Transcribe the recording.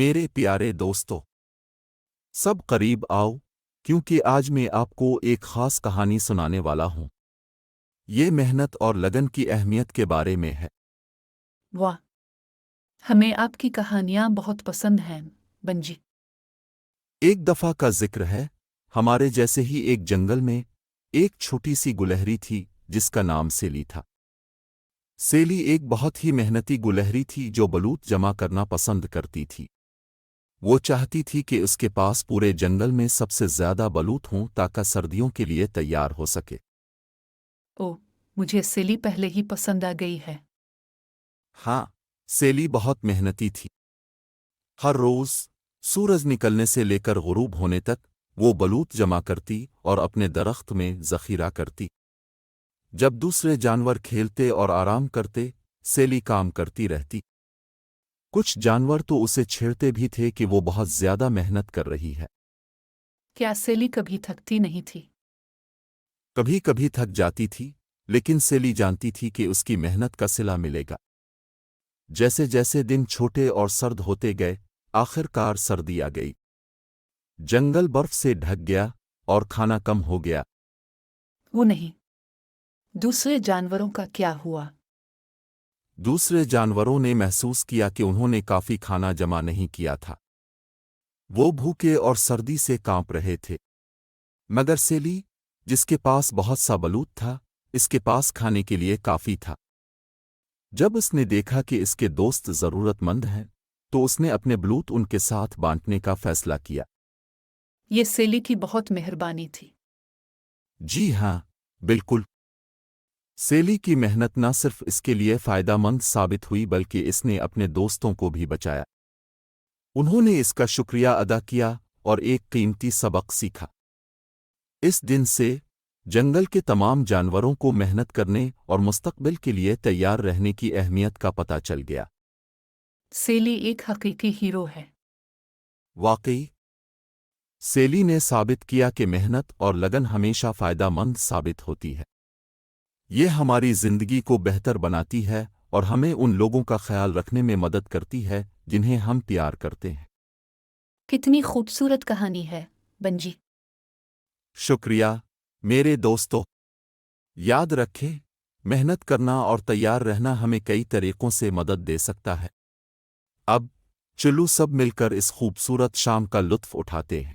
میرے پیارے دوستو، سب قریب آؤ، کیونکہ آج میں آپ کو ایک خاص کہانی سنانے والا ہوں۔ یہ محنت اور لگن کی اہمیت کے بارے میں ہے۔ واہ، ہمیں آپ کی کہانیاں بہت پسند ہیں بنجی۔ ایک دفعہ کا ذکر ہے، ہمارے جیسے ہی ایک جنگل میں ایک چھوٹی سی گلہری تھی جس کا نام سیلی تھا۔ سیلی ایک بہت ہی محنتی گلہری تھی جو بلوط جمع کرنا پسند کرتی تھی۔ وہ چاہتی تھی کہ اس کے پاس پورے جنگل میں سب سے زیادہ بلوط ہوں تاکہ سردیوں کے لیے تیار ہو سکے۔ او، مجھے سیلی پہلے ہی پسند آ گئی ہے۔ ہاں، سیلی بہت محنتی تھی۔ ہر روز سورج نکلنے سے لے کر غروب ہونے تک وہ بلوط جمع کرتی اور اپنے درخت میں ذخیرہ کرتی۔ جب دوسرے جانور کھیلتے اور آرام کرتے، سیلی کام کرتی رہتی۔ کچھ جانور تو اسے چھیڑتے بھی تھے کہ وہ بہت زیادہ محنت کر رہی ہے۔ کیا سیلی کبھی تھکتی نہیں تھی؟ کبھی کبھی تھک جاتی تھی، لیکن سیلی جانتی تھی کہ اس کی محنت کا صلہ ملے گا۔ جیسے جیسے دن چھوٹے اور سرد ہوتے گئے، آخر کار سردی آ گئی۔ جنگل برف سے ڈھک گیا اور کھانا کم ہو گیا۔ وہ نہیں، دوسرے جانوروں کا کیا ہوا؟ دوسرے جانوروں نے محسوس کیا کہ انہوں نے کافی کھانا جمع نہیں کیا تھا۔ وہ بھوکے اور سردی سے کانپ رہے تھے۔ مگر سیلی، جس کے پاس بہت سا بلوط تھا، اس کے پاس کھانے کے لیے کافی تھا۔ جب اس نے دیکھا کہ اس کے دوست ضرورت مند ہیں، تو اس نے اپنے بلوط ان کے ساتھ بانٹنے کا فیصلہ کیا۔ یہ سیلی کی بہت مہربانی تھی۔ جی ہاں، بالکل۔ سیلی کی محنت نہ صرف اس کے لیے فائدہ مند ثابت ہوئی بلکہ اس نے اپنے دوستوں کو بھی بچایا۔ انہوں نے اس کا شکریہ ادا کیا اور ایک قیمتی سبق سیکھا۔ اس دن سے جنگل کے تمام جانوروں کو محنت کرنے اور مستقبل کے لیے تیار رہنے کی اہمیت کا پتہ چل گیا۔ سیلی ایک حقیقی ہیرو ہے۔ واقعی، سیلی نے ثابت کیا کہ محنت اور لگن ہمیشہ فائدہ مند ثابت ہوتی ہے۔ یہ ہماری زندگی کو بہتر بناتی ہے اور ہمیں ان لوگوں کا خیال رکھنے میں مدد کرتی ہے جنہیں ہم پیار کرتے ہیں۔ کتنی خوبصورت کہانی ہے بنجی۔ شکریہ میرے دوستو۔ یاد رکھیں، محنت کرنا اور تیار رہنا ہمیں کئی طریقوں سے مدد دے سکتا ہے۔ اب چلو سب مل کر اس خوبصورت شام کا لطف اٹھاتے ہیں۔